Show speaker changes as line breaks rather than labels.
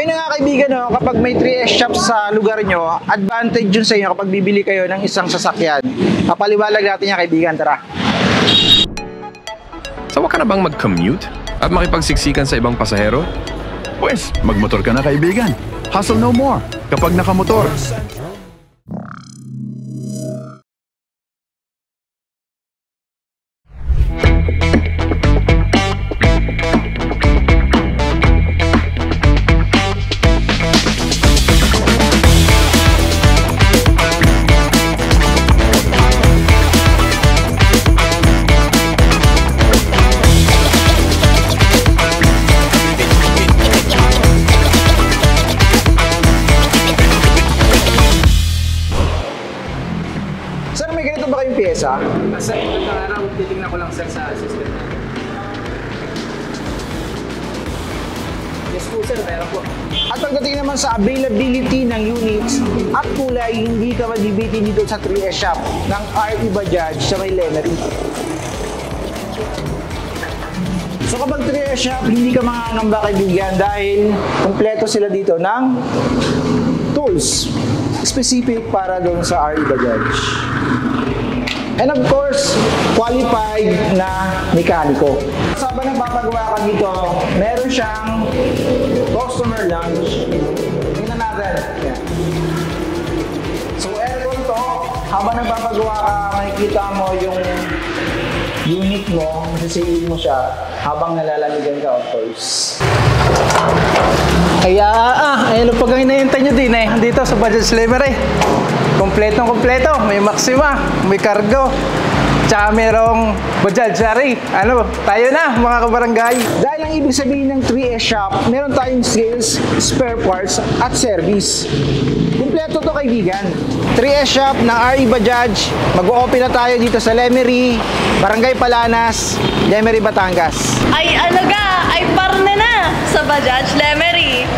Ayun na nga kaibigan, no, kapag may 3S shop sa lugar nyo, advantage yun sa inyo kapag bibili kayo ng isang sasakyan. Papaliwalag natin yan kaibigan, tara.
Sawa ka na bang mag-commute at makipagsiksikan sa ibang pasahero?
Pwes, magmotor ka na kaibigan. Hustle no more kapag nakamotor.
Sir, may ganito ba kayong pyesa?
Sa ito na araw, titignan ko lang sir sa system. Yes po sir, meron po.
At pagdating naman sa availability ng units at kulay, hindi ka madibitin dito sa 3S shop ng RE Bajaj sa may Lemery. So kapag 3S shop, hindi ka makakangamba kaibigan dahil kompleto sila dito ng tools specific para doon sa RE Bajaj. And of course, qualified na mekaniko. Sabang nagpapagawa ka dito, meron siyang customer lounge. Tingnan natin. Yan. So aircon to, habang nagpapagawa ka, makikita mo yung unit mo, masisiin mo siya habang nalalamigan ka of course.
Kaya ayun ang pag hinahintay nyo din dito sa Bajaj Lemery. Kompleto, may Maxima, may cargo, tsaka merong Bajaj Shari. Tayo na mga kabarangay.
Dahil ang ibig sabihin ng 3S shop, meron tayong sales, spare parts at service. Kompleto to kaibigan. 3S shop ng RE Bajaj, mag-o-open na tayo dito sa Lemery, Barangay Palanas, Lemery, Batangas.
Ay parna na sa Bajaj Lemery.